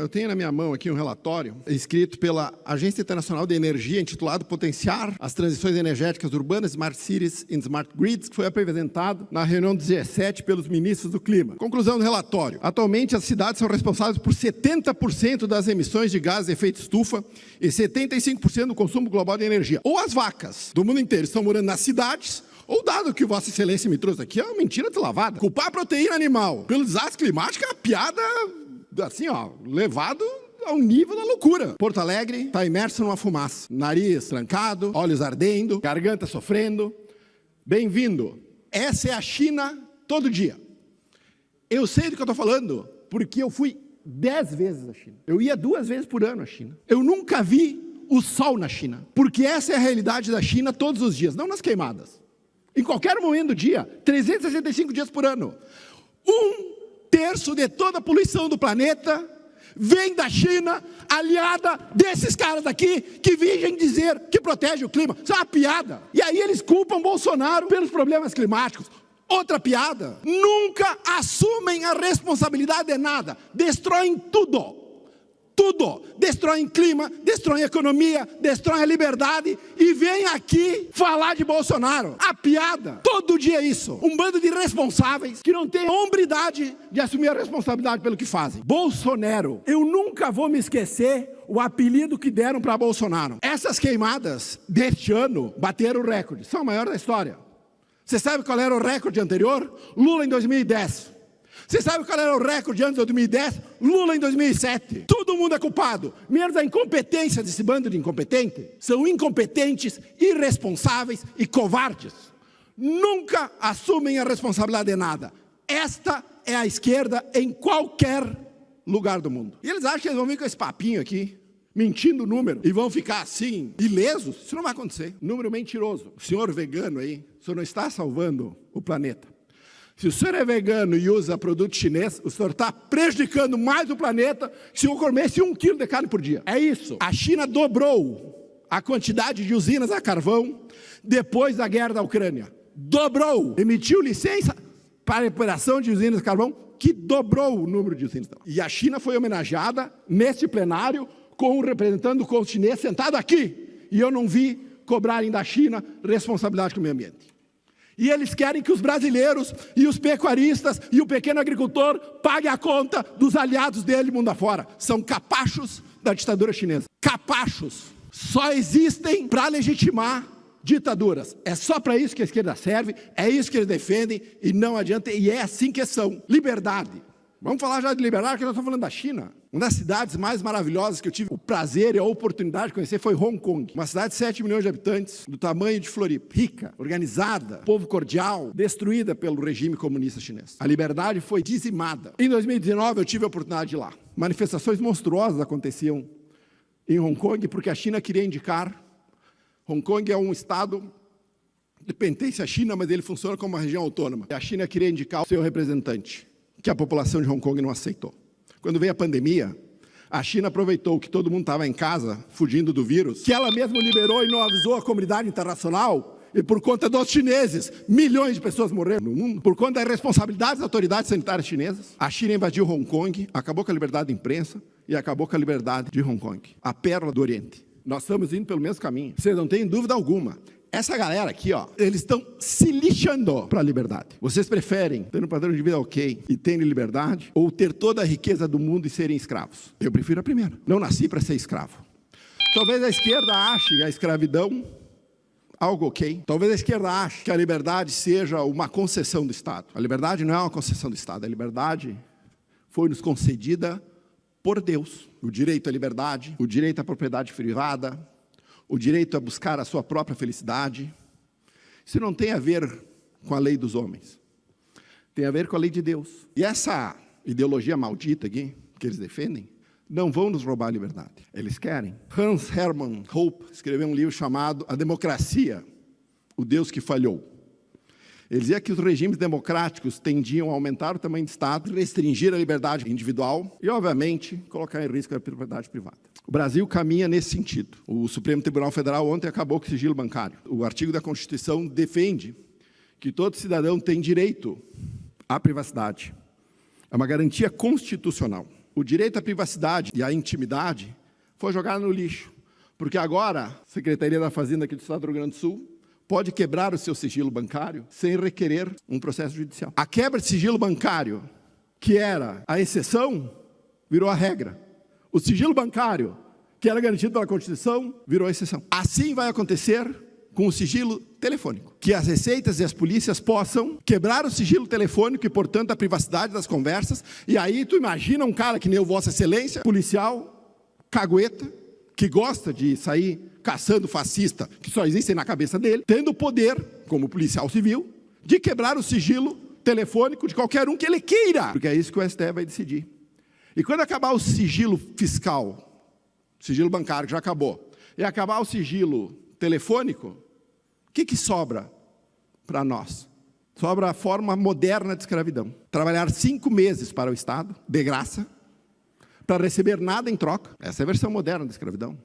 Eu tenho na minha mão aqui um relatório escrito pela Agência Internacional de Energia, intitulado Potenciar as Transições Energéticas Urbanas, Smart Cities and Smart Grids, que foi apresentado na reunião do G7 pelos ministros do Clima. Conclusão do relatório. Atualmente, as cidades são responsáveis por 70% das emissões de gases de efeito estufa e 75% do consumo global de energia. Ou as vacas do mundo inteiro estão morando nas cidades, ou dado que Vossa Excelência me trouxe aqui, é uma mentira deslavada. Culpar a proteína animal pelo desastre climático é uma piada, assim, levado ao nível da loucura. Porto Alegre está imerso numa fumaça. Nariz trancado, olhos ardendo, garganta sofrendo. Bem-vindo. Essa é a China todo dia. Eu sei do que eu estou falando, porque eu fui 10 vezes à China. Eu ia 2 vezes por ano à China. Eu nunca vi o sol na China, porque essa é a realidade da China todos os dias, não nas queimadas. Em qualquer momento do dia, 365 dias por ano. 1/3 de toda a poluição do planeta vem da China, aliada desses caras aqui, que vêm dizer que protege o clima. Isso é uma piada. E aí eles culpam Bolsonaro pelos problemas climáticos. Outra piada. Nunca assumem a responsabilidade de nada. Destroem tudo. Tudo. Destroem clima, destroem economia, destroem a liberdade e vem aqui falar de Bolsonaro. A piada. Todo dia é isso. Um bando de irresponsáveis que não tem a hombridade de assumir a responsabilidade pelo que fazem. Bolsonaro. Eu nunca vou me esquecer o apelido que deram para Bolsonaro. Essas queimadas deste ano bateram o recorde. São a maior da história. Você sabe qual era o recorde anterior? Lula em 2010. Você sabe qual era o recorde antes de 2010? Lula em 2007. Todo mundo é culpado, menos a incompetência desse bando de incompetentes. São incompetentes, irresponsáveis e covardes. Nunca assumem a responsabilidade de nada. Esta é a esquerda em qualquer lugar do mundo. E eles acham que eles vão vir com esse papinho aqui, mentindo o número, e vão ficar assim, ilesos. Isso não vai acontecer. Número mentiroso. O senhor vegano aí, o senhor não está salvando o planeta. Se o senhor é vegano e usa produto chinês, o senhor está prejudicando mais o planeta que se eu comesse 1 quilo de carne por dia. É isso. A China dobrou a quantidade de usinas a carvão depois da guerra da Ucrânia. Dobrou. Emitiu licença para a operação de usinas a carvão, que dobrou o número de usinas. E a China foi homenageada neste plenário com o representante do povo chinês sentado aqui. E eu não vi cobrarem da China responsabilidade com o meio ambiente. E eles querem que os brasileiros e os pecuaristas e o pequeno agricultor paguem a conta dos aliados dele mundo afora. São capachos da ditadura chinesa. Capachos. Só existem para legitimar ditaduras. É só para isso que a esquerda serve, é isso que eles defendem e não adianta, e é assim que são. Liberdade. Vamos falar já de liberdade, que nós estamos falando da China. Uma das cidades mais maravilhosas que eu tive o prazer e a oportunidade de conhecer foi Hong Kong. Uma cidade de 7 milhões de habitantes, do tamanho de Floripa. Rica, organizada, povo cordial, destruída pelo regime comunista chinês. A liberdade foi dizimada. Em 2019 eu tive a oportunidade de ir lá. Manifestações monstruosas aconteciam em Hong Kong porque a China queria indicar. Hong Kong é um estado que pertence à China, mas ele funciona como uma região autônoma. E a China queria indicar o seu representante, que a população de Hong Kong não aceitou. Quando veio a pandemia, a China aproveitou que todo mundo estava em casa, fugindo do vírus, que ela mesma liberou e não avisou a comunidade internacional, e por conta dos chineses, milhões de pessoas morreram no mundo, por conta da responsabilidade das autoridades sanitárias chinesas, a China invadiu Hong Kong, acabou com a liberdade de imprensa e acabou com a liberdade de Hong Kong, a pérola do Oriente. Nós estamos indo pelo mesmo caminho, vocês não têm dúvida alguma. Essa galera aqui, eles estão se lixando para a liberdade. Vocês preferem ter um padrão de vida ok e terem liberdade, ou ter toda a riqueza do mundo e serem escravos? Eu prefiro a primeira. Não nasci para ser escravo. Talvez a esquerda ache a escravidão algo ok. Talvez a esquerda ache que a liberdade seja uma concessão do Estado. A liberdade não é uma concessão do Estado. A liberdade foi nos concedida por Deus. O direito à liberdade, o direito à propriedade privada, o direito a buscar a sua própria felicidade. Isso não tem a ver com a lei dos homens. Tem a ver com a lei de Deus. E essa ideologia maldita aqui, que eles defendem, não vão nos roubar a liberdade. Eles querem. Hans Hermann Hoppe escreveu um livro chamado A Democracia, o Deus que Falhou. Ele dizia que os regimes democráticos tendiam a aumentar o tamanho do Estado, restringir a liberdade individual e, obviamente, colocar em risco a propriedade privada. O Brasil caminha nesse sentido. O Supremo Tribunal Federal ontem acabou com o sigilo bancário. O artigo da Constituição defende que todo cidadão tem direito à privacidade. É uma garantia constitucional. o direito à privacidade e à intimidade foi jogado no lixo, porque agora a Secretaria da Fazenda aqui do Estado do Rio Grande do Sul pode quebrar o seu sigilo bancário sem requerer um processo judicial. A quebra de sigilo bancário, que era a exceção, virou a regra. O sigilo bancário, que era garantido pela Constituição, virou a exceção. Assim vai acontecer com o sigilo telefônico, que as receitas e as polícias possam quebrar o sigilo telefônico e, portanto, a privacidade das conversas. E aí tu imagina um cara que nem o Vossa Excelência, policial, cagueta, que gosta de sair caçando fascista, que só existem na cabeça dele, tendo o poder, como policial civil, de quebrar o sigilo telefônico de qualquer um que ele queira, porque é isso que o STF vai decidir. E quando acabar o sigilo fiscal, sigilo bancário que já acabou, e acabar o sigilo telefônico, o que sobra para nós? Sobra a forma moderna de escravidão. Trabalhar 5 meses para o Estado, de graça, para receber nada em troca. Essa é a versão moderna da escravidão.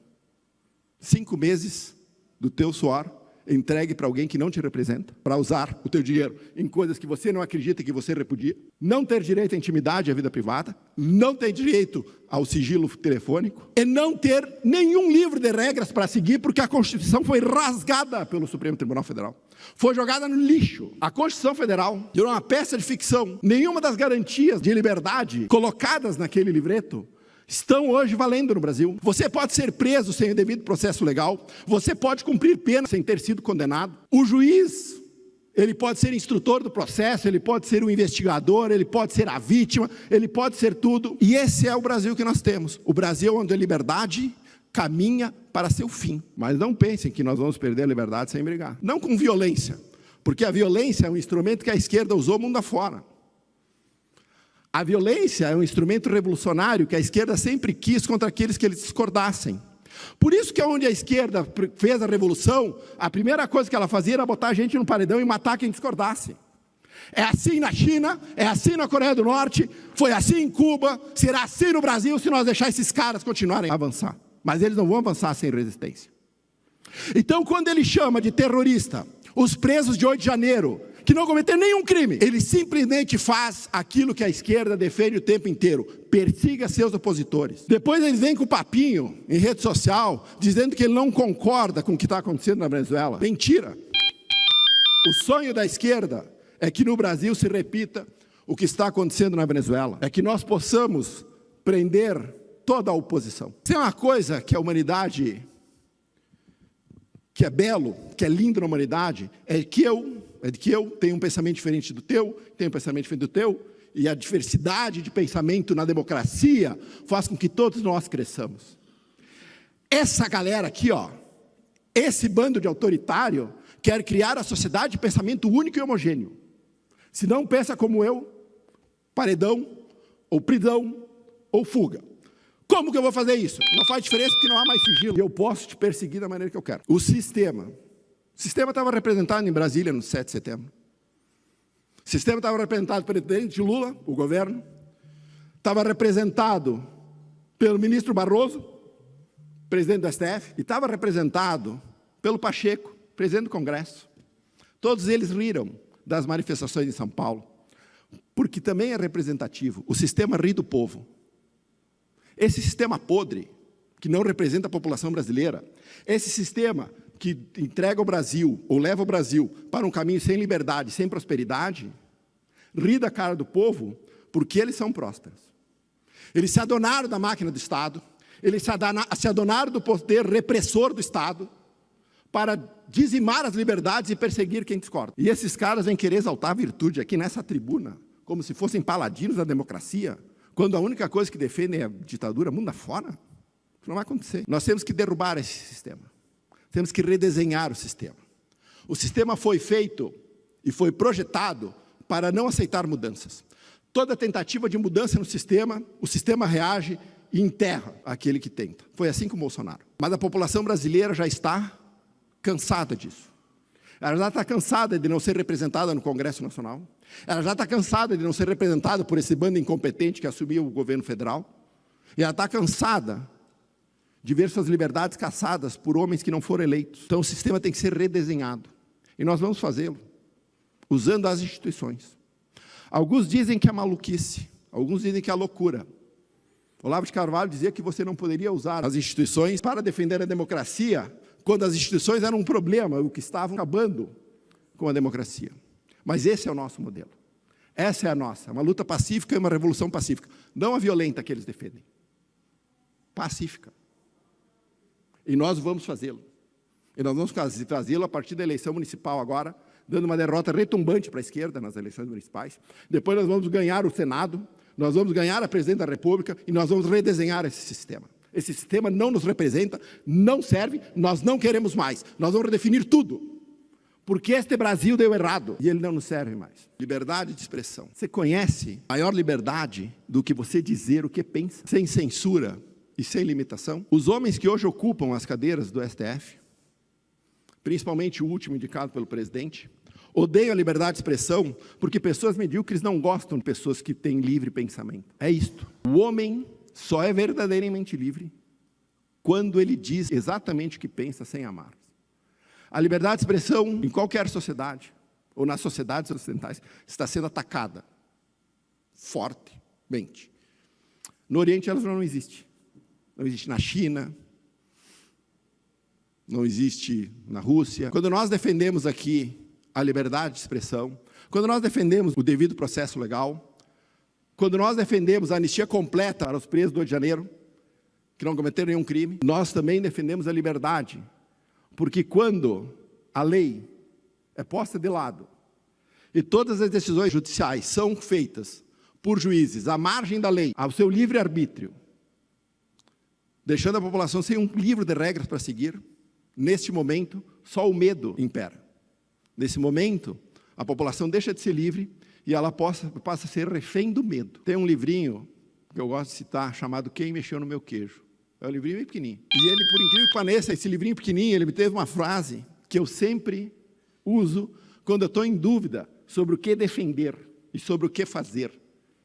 5 meses do teu suor entregue para alguém que não te representa, para usar o teu dinheiro em coisas que você não acredita, que você repudia. Não ter direito à intimidade e à vida privada. Não ter direito ao sigilo telefônico. E não ter nenhum livro de regras para seguir, porque a Constituição foi rasgada pelo Supremo Tribunal Federal. Foi jogada no lixo. A Constituição Federal virou uma peça de ficção. Nenhuma das garantias de liberdade colocadas naquele livreto estão hoje valendo no Brasil. Você pode ser preso sem o devido processo legal, você pode cumprir pena sem ter sido condenado. O juiz, ele pode ser instrutor do processo, ele pode ser o investigador, ele pode ser a vítima, ele pode ser tudo. E esse é o Brasil que nós temos. O Brasil onde a liberdade caminha para seu fim. Mas não pensem que nós vamos perder a liberdade sem brigar. Não com violência, porque a violência é um instrumento que a esquerda usou mundo afora. A violência é um instrumento revolucionário que a esquerda sempre quis contra aqueles que eles discordassem. Por isso que onde a esquerda fez a revolução, a primeira coisa que ela fazia era botar a gente no paredão e matar quem discordasse. É assim na China, é assim na Coreia do Norte, foi assim em Cuba, será assim no Brasil se nós deixar esses caras continuarem a avançar. Mas eles não vão avançar sem resistência. Então, quando ele chama de terrorista os presos de 8 de janeiro, que não cometeram nenhum crime, ele simplesmente faz aquilo que a esquerda defende o tempo inteiro: persiga seus opositores. Depois ele vem com o papinho em rede social, dizendo que ele não concorda com o que está acontecendo na Venezuela. Mentira! O sonho da esquerda é que no Brasil se repita o que está acontecendo na Venezuela. É que nós possamos prender toda a oposição. Isso é uma coisa que a humanidade, que é belo, que é lindo na humanidade, é que eu tenho um pensamento diferente do teu, tenho um pensamento diferente do teu, e a diversidade de pensamento na democracia faz com que todos nós cresçamos. Essa galera aqui, ó, esse bando de autoritário, quer criar a sociedade de pensamento único e homogêneo. Se não pensa como eu, paredão, ou prisão, ou fuga. Como que eu vou fazer isso? Não faz diferença porque não há mais sigilo. E eu posso te perseguir da maneira que eu quero. O sistema estava representado em Brasília no 7 de setembro. O sistema estava representado pelo presidente Lula, o governo. Estava representado pelo ministro Barroso, presidente do STF. E estava representado pelo Pacheco, presidente do Congresso. Todos eles riram das manifestações em São Paulo, porque também é representativo. O sistema ri do povo. Esse sistema podre, que não representa a população brasileira, esse sistema que entrega o Brasil, ou leva o Brasil para um caminho sem liberdade, sem prosperidade, ri da cara do povo, porque eles são prósperos. Eles se adonaram da máquina do Estado, eles se adonaram do poder repressor do Estado, para dizimar as liberdades e perseguir quem discorda. E esses caras vêm querer exaltar a virtude aqui nessa tribuna, como se fossem paladinos da democracia, quando a única coisa que defendem é a ditadura mundo afora. Isso não vai acontecer. Nós temos que derrubar esse sistema. Temos que redesenhar o sistema. O sistema foi feito e foi projetado para não aceitar mudanças. Toda tentativa de mudança no sistema, o sistema reage e enterra aquele que tenta. Foi assim com o Bolsonaro. Mas a população brasileira já está cansada disso. Ela já está cansada de não ser representada no Congresso Nacional. Ela já está cansada de não ser representada por esse bando incompetente que assumiu o governo federal. E ela está cansada de ver suas liberdades caçadas por homens que não foram eleitos. Então o sistema tem que ser redesenhado. E nós vamos fazê-lo, usando as instituições. Alguns dizem que é maluquice, alguns dizem que é loucura. Olavo de Carvalho dizia que você não poderia usar as instituições para defender a democracia, quando as instituições eram um problema, o que estavam acabando com a democracia. Mas esse é o nosso modelo. Essa é a nossa, uma luta pacífica e uma revolução pacífica. Não a violenta que eles defendem. Pacífica. E nós vamos fazê-lo. E nós vamos fazê-lo a partir da eleição municipal agora, dando uma derrota retumbante para a esquerda nas eleições municipais. Depois nós vamos ganhar o Senado, nós vamos ganhar a presidente da República e nós vamos redesenhar esse sistema. Esse sistema não nos representa, não serve, nós não queremos mais. Nós vamos redefinir tudo. Porque este Brasil deu errado e ele não nos serve mais. Liberdade de expressão. Você conhece maior liberdade do que você dizer o que pensa, sem censura e sem limitação? Os homens que hoje ocupam as cadeiras do STF, principalmente o último indicado pelo presidente, odeiam a liberdade de expressão porque pessoas medíocres não gostam de pessoas que têm livre pensamento. É isto. O homem só é verdadeiramente livre quando ele diz exatamente o que pensa sem amar. A liberdade de expressão, em qualquer sociedade, ou nas sociedades ocidentais, está sendo atacada fortemente. No Oriente, ela não existe. Não existe na China, não existe na Rússia. Quando nós defendemos aqui a liberdade de expressão, quando nós defendemos o devido processo legal, quando nós defendemos a anistia completa para os presos do 8 de janeiro, que não cometeram nenhum crime, nós também defendemos a liberdade. Porque quando a lei é posta de lado e todas as decisões judiciais são feitas por juízes à margem da lei, ao seu livre-arbítrio, deixando a população sem um livro de regras para seguir, neste momento, só o medo impera. Nesse momento, a população deixa de ser livre e ela passa a ser refém do medo. Tem um livrinho que eu gosto de citar, chamado Quem Mexeu no Meu Queijo. É um livrinho bem pequenininho. E ele, por incrível que pareça, esse livrinho pequenininho, ele me teve uma frase que eu sempre uso quando eu estou em dúvida sobre o que defender e sobre o que fazer.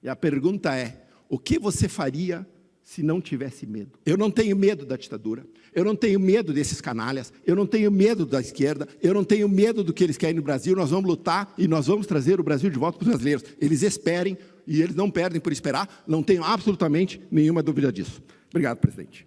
E a pergunta é, o que você faria se não tivesse medo? Eu não tenho medo da ditadura, eu não tenho medo desses canalhas, eu não tenho medo da esquerda, eu não tenho medo do que eles querem no Brasil. Nós vamos lutar e nós vamos trazer o Brasil de volta para os brasileiros. Eles esperem e eles não perdem por esperar, não tenho absolutamente nenhuma dúvida disso. Obrigado, presidente.